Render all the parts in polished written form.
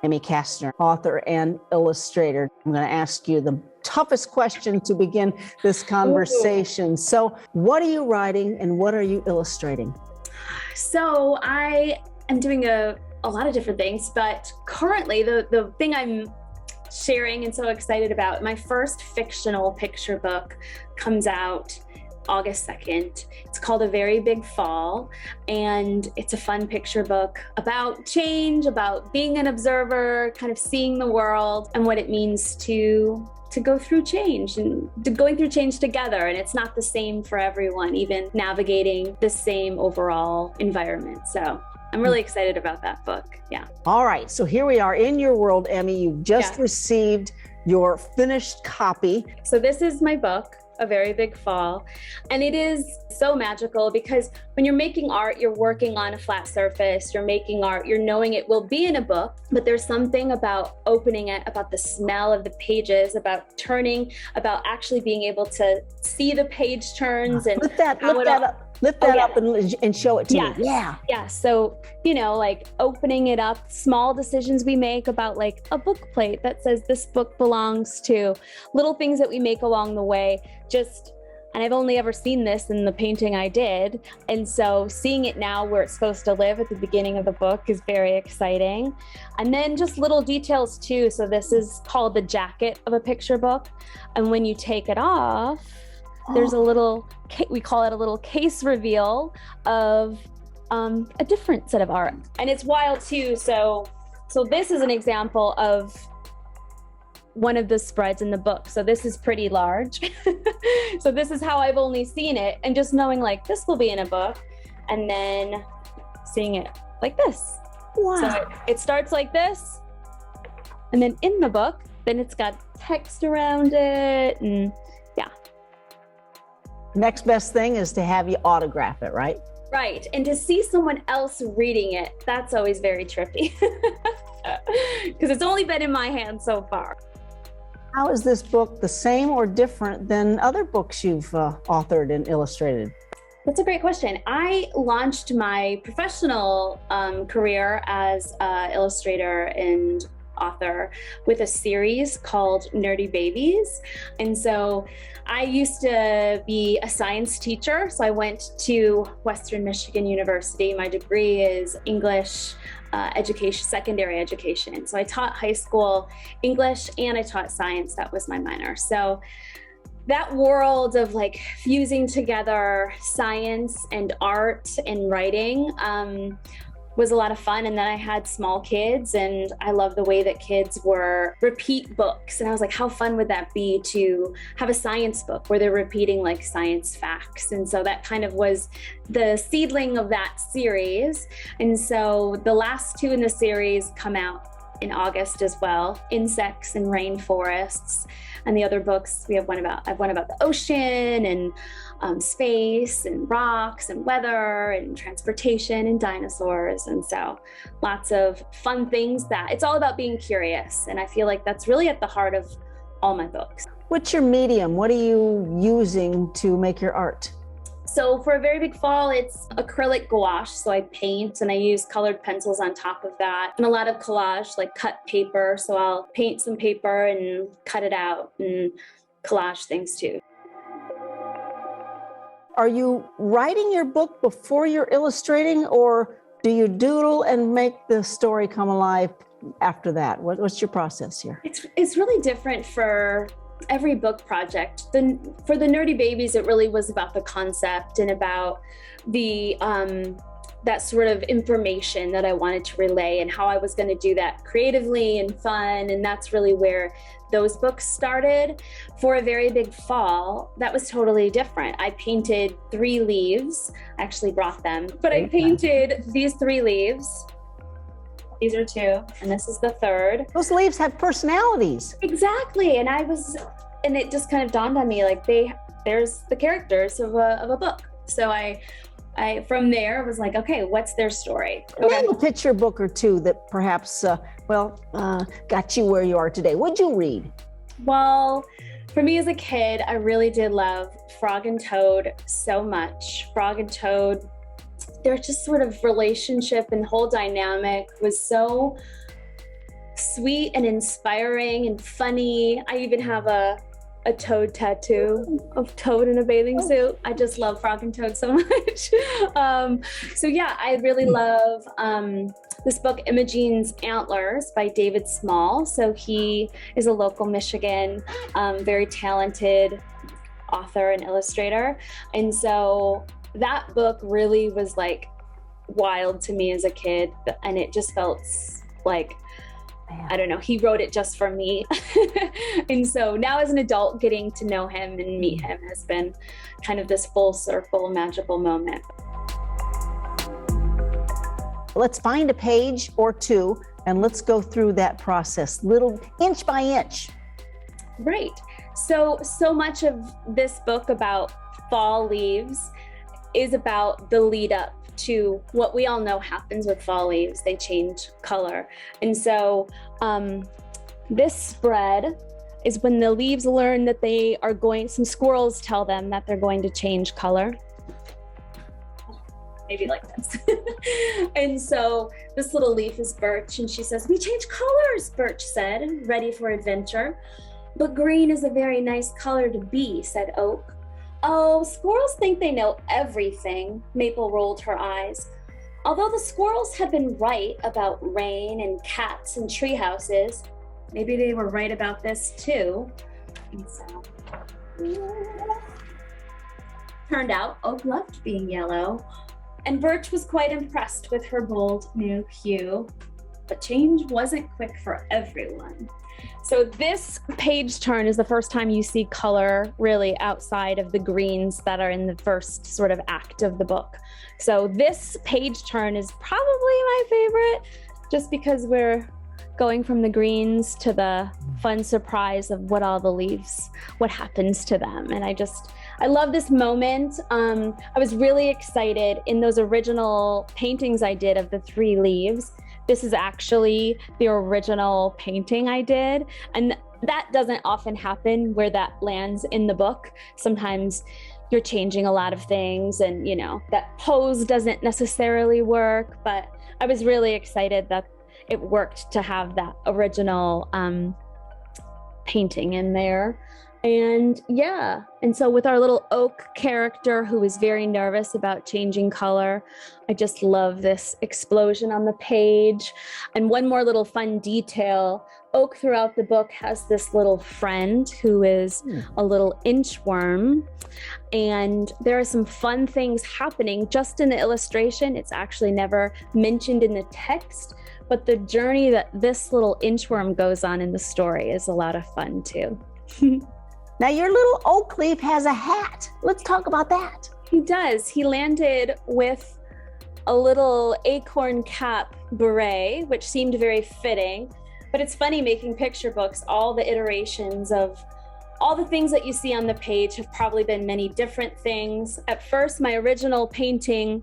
Emmy Kastner, author and illustrator. I'm going to ask you the toughest question to begin this conversation. Ooh. So what are you writing and what are you illustrating? So I am doing a lot of different things, but currently the thing I'm sharing and so excited about, my first fictional picture book comes out August 2nd. It's called A Very Big Fall, and it's a fun picture book about change, about being an observer, kind of seeing the world and what it means to go through change and going through change together. And it's not the same for everyone, even navigating the same overall environment. So I'm really excited about that book. Yeah. All right. So here we are in your world, Emmy. You've just received your finished copy. So this is my book, A Very Big Fall. And it is so magical because when you're making art, you're working on a flat surface, you're making art, you're knowing it will be in a book, but there's something about opening it, about the smell of the pages, about turning, about actually being able to see the page turns and lift that up and show it to me. Yeah. Yeah. So, like opening it up, small decisions we make about like a book plate that says this book belongs to, little things that we make along the way, and I've only ever seen this in the painting I did. And so seeing it now where it's supposed to live at the beginning of the book is very exciting. And then just little details too. So this is called the jacket of a picture book. And when you take it off, there's a little, we call it a little case reveal of a different set of art. And it's wild too. So this is an example of one of the spreads in the book. So this is pretty large. So this is how I've only seen it. And just knowing like this will be in a book and then seeing it like this. Wow. So it starts like this. And then in the book, then it's got text around it and next best thing is to have you autograph it, right? Right. And to see someone else reading it, that's always very trippy because it's only been in my hand so far. How is this book the same or different than other books you've authored and illustrated? That's a great question. I launched my professional career as an illustrator and author with a series called Nerdy Babies. And so I used to be a science teacher. So I went to Western Michigan University. My degree is English education, secondary education. So I taught high school English and I taught science. That was my minor. So that world of like fusing together science and art and writing was a lot of fun. And then I had small kids and I love the way that kids were repeat books. And I was like, how fun would that be to have a science book where they're repeating like science facts? And so that kind of was the seedling of that series. And so the last two in the series come out in August as well, Insects and Rainforests. And the other books, I've one about the ocean and space and rocks and weather and transportation and dinosaurs. And so lots of fun things that it's all about being curious. And I feel like that's really at the heart of all my books. What's your medium? What are you using to make your art? So for A Very Big Fall, it's acrylic gouache. So I paint and I use colored pencils on top of that and a lot of collage, like cut paper. So I'll paint some paper and cut it out and collage things too. Are you writing your book before you're illustrating, or do you doodle and make the story come alive after that? What's your process here? It's really different for every book project. For the Nerdy Babies, it really was about the concept and about the that sort of information that I wanted to relay and how I was going to do that creatively and fun. And that's really where those books started. For A Very Big Fall, that was totally different. I painted 3 leaves. I actually brought them, but I painted these 3 leaves. These are 2, and this is the 3rd. Those leaves have personalities. Exactly, and it just kind of dawned on me, like there's the characters of a book. So I from there was like, okay, what's their story? Okay. Name a picture book or 2 that perhaps, got you where you are today. What'd you read? Well, for me as a kid, I really did love Frog and Toad so much. Frog and Toad, their just sort of relationship and whole dynamic was so sweet and inspiring and funny. I even have a toad tattoo of Toad in a bathing suit. I just love Frog and Toad so much. So yeah, I really love this book, Imogene's Antlers by David Small. So he is a local Michigan, very talented author and illustrator. And so that book really was like wild to me as a kid. And it just felt like, I don't know, he wrote it just for me. And so now as an adult, getting to know him and meet him has been kind of this full circle magical moment. Let's find a page or two and let's go through that process, little inch by inch. Right. So much of this book about fall leaves is about the lead up to what we all know happens with fall leaves. They change color. And so this spread is when the leaves learn that they are some squirrels tell them that they're going to change color. Maybe like this. And so this little leaf is Birch, and she says, "We change colors," Birch said, ready for adventure. "But green is a very nice color to be," said Oak. "Oh, squirrels think they know everything," Maple rolled her eyes. Although the squirrels had been right about rain and cats and tree houses, maybe they were right about this too. And so, turned out Oak loved being yellow, and Birch was quite impressed with her bold new hue. But change wasn't quick for everyone. So this page turn is the first time you see color really outside of the greens that are in the first sort of act of the book. So this page turn is probably my favorite, just because we're going from the greens to the fun surprise of what all the leaves, what happens to them. And I love this moment. I was really excited in those original paintings I did of the 3 leaves. This is actually the original painting I did. And that doesn't often happen where that lands in the book. Sometimes you're changing a lot of things and, that pose doesn't necessarily work, but I was really excited that it worked to have that original painting in there. And so with our little Oak character who is very nervous about changing color, I just love this explosion on the page. And one more little fun detail, Oak throughout the book has this little friend who is a little inchworm. And there are some fun things happening just in the illustration. It's actually never mentioned in the text, but the journey that this little inchworm goes on in the story is a lot of fun too. Now your little oak leaf has a hat. Let's talk about that. He does. He landed with a little acorn cap beret, which seemed very fitting. But it's funny making picture books, all the iterations of all the things that you see on the page have probably been many different things. At first, my original painting,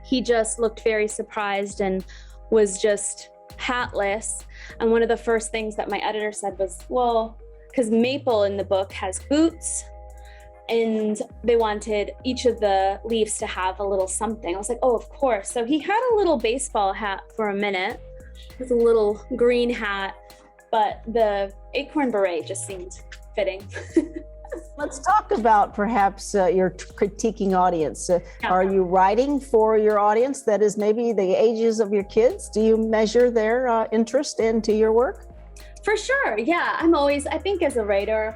he just looked very surprised and was just hatless. And one of the first things that my editor said was, well, because Maple in the book has boots and they wanted each of the leaves to have a little something. I was like, oh, of course. So he had a little baseball hat for a minute with a little green hat, but the acorn beret just seemed fitting. Let's talk about perhaps your critiquing audience. Are you writing for your audience that is maybe the ages of your kids? Do you measure their interest into your work? For sure, yeah. I think as a writer,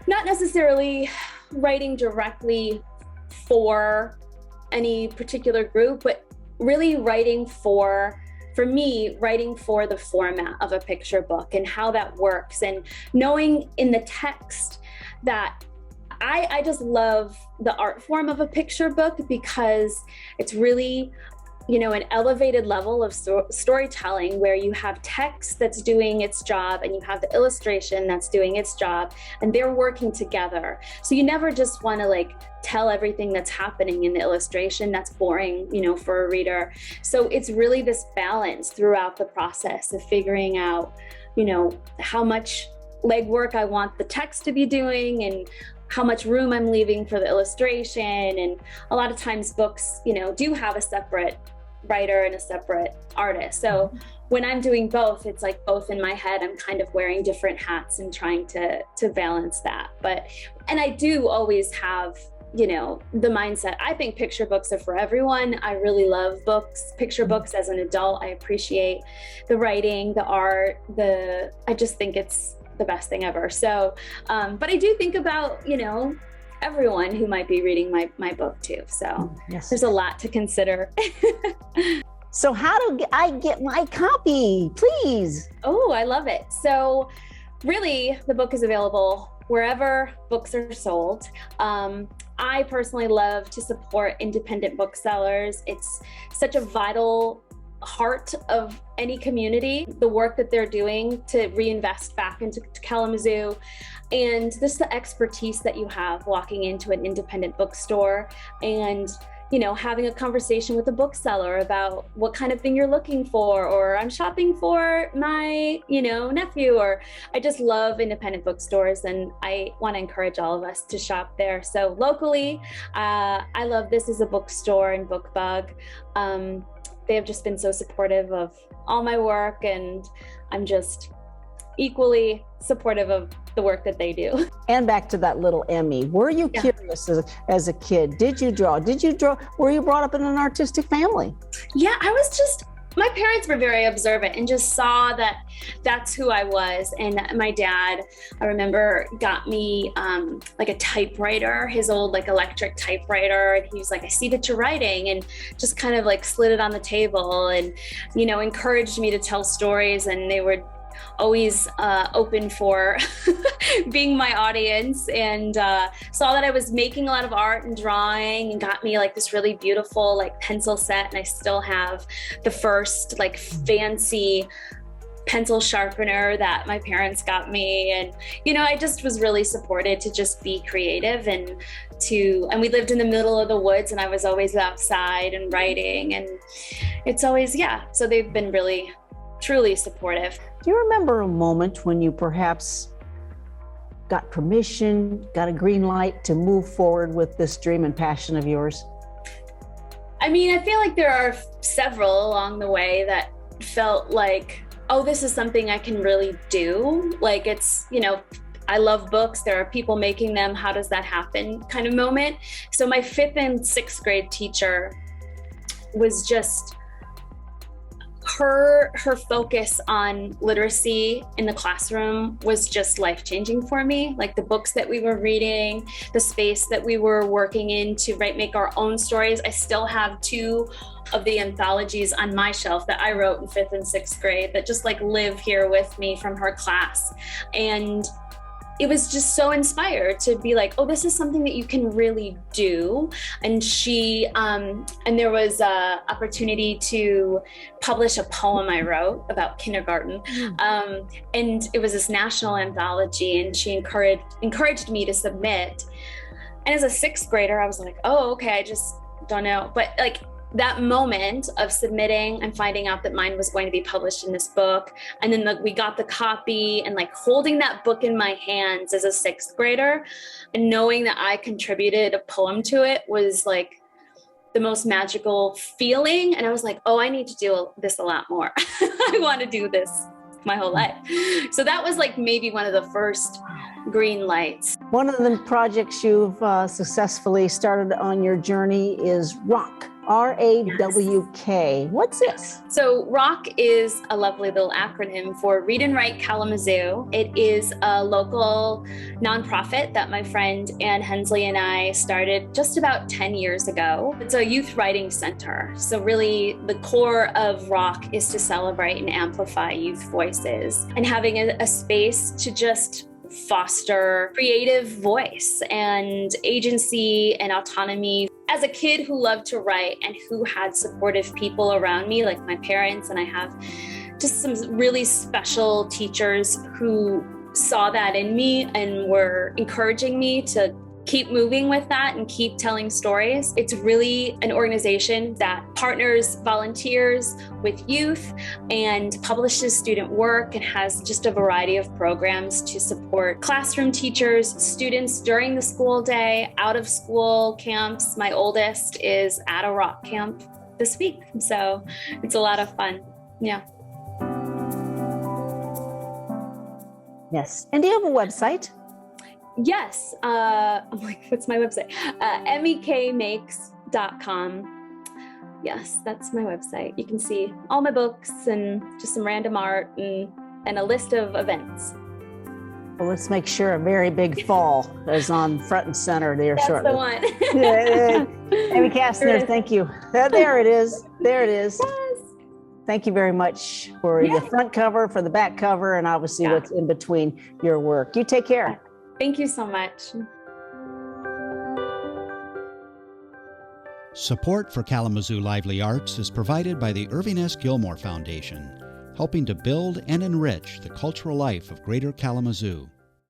not necessarily writing directly for any particular group, but really writing for me, writing for the format of a picture book and how that works, and knowing in the text that I just love the art form of a picture book because it's really, an elevated level of storytelling where you have text that's doing its job and you have the illustration that's doing its job, and they're working together. So you never just want to tell everything that's happening in the illustration. That's boring, for a reader. So it's really this balance throughout the process of figuring out, how much legwork I want the text to be doing and how much room I'm leaving for the illustration. And a lot of times books, do have a separate writer and a separate artist. So when I'm doing both, it's like both in my head. I'm kind of wearing different hats and trying to balance that. And I do always have, you know, the mindset. I think picture books are for everyone. I really love books, picture books as an adult. I appreciate the writing, the art, I just think it's the best thing ever. So, but I do think about, you know, everyone who might be reading my book too. So yes. There's a lot to consider. So how do I get my copy, please? Oh, I love it. So really, the book is available wherever books are sold. I personally love to support independent booksellers. It's such a vital heart of any community, the work that they're doing to reinvest back into Kalamazoo. And this the expertise that you have walking into an independent bookstore and, you know, having a conversation with a bookseller about what kind of thing you're looking for, or I'm shopping for my, you know, nephew, or I just love independent bookstores and I want to encourage all of us to shop there. So locally, I love This Is a Bookstore and BookBug. They have just been so supportive of all my work, and I'm just equally supportive of the work that they do. And back to that little Emmy, were you curious as a kid? Did you draw? Were you brought up in an artistic family? Yeah, my parents were very observant and just saw that that's who I was. And my dad, I remember, got me like a typewriter, his old like electric typewriter. And he was like, I see that you're writing, and just kind of like slid it on the table and, you know, encouraged me to tell stories. And they were always open for being my audience, and saw that I was making a lot of art and drawing, and got me like this really beautiful like pencil set. And I still have the first like fancy pencil sharpener that my parents got me. And, you know, I just was really supported to just be creative and we lived in the middle of the woods, and I was always outside and writing, and it's always, so they've been really truly supportive. Do you remember a moment when you perhaps got permission, got a green light to move forward with this dream and passion of yours? I mean, I feel like there are several along the way that felt like, oh, this is something I can really do. Like, it's, you know, I love books. There are people making them. How does that happen kind of moment? So my 5th and 6th grade teacher was just, her focus on literacy in the classroom was just life-changing for me. Like the books that we were reading, the space that we were working in to make our own stories. I still have 2 of the anthologies on my shelf that I wrote in 5th and 6th grade that just like live here with me from her class. And it was just so inspired to be like, oh, this is something that you can really do. And and there was a opportunity to publish a poem I wrote about kindergarten. And it was this national anthology, and she encouraged me to submit. And as a 6th grader, I was like, oh, okay, I just don't know. But like, that moment of submitting and finding out that mine was going to be published in this book, and then we got the copy, and like holding that book in my hands as a 6th grader and knowing that I contributed a poem to it was like the most magical feeling. And I was like, oh, I need to do this a lot more. I want to do this my whole life. So that was like maybe one of the first green lights. One of the projects you've successfully started on your journey is RAWK. R-A-W-K. Yes. What's this? So RAWK is a lovely little acronym for Read and Write Kalamazoo. It is a local nonprofit that my friend Ann Hensley and I started just about 10 years ago. It's a youth writing center. So really the core of RAWK is to celebrate and amplify youth voices, and having a space to just foster creative voice and agency and autonomy. As a kid who loved to write and who had supportive people around me, like my parents, and I have just some really special teachers who saw that in me and were encouraging me to keep moving with that and keep telling stories. It's really an organization that partners volunteers with youth and publishes student work and has just a variety of programs to support classroom teachers, students during the school day, out of school camps. My oldest is at a RAWK camp this week. So it's a lot of fun. Yeah. Yes. And do you have a website? Yes. I'm like, what's my website? emmykmakes.com. Yes, that's my website. You can see all my books and just some random art and a list of events. Well, let's make sure a very big fall is on front and center there shortly. That's the one. Emmy Kastner, thank you. There it is. There it is. Yes. Thank you very much for the front cover, for the back cover, and obviously what's in between your work. You take care. Thank you so much. Support for Kalamazoo Lively Arts is provided by the Irving S. Gilmore Foundation, helping to build and enrich the cultural life of Greater Kalamazoo.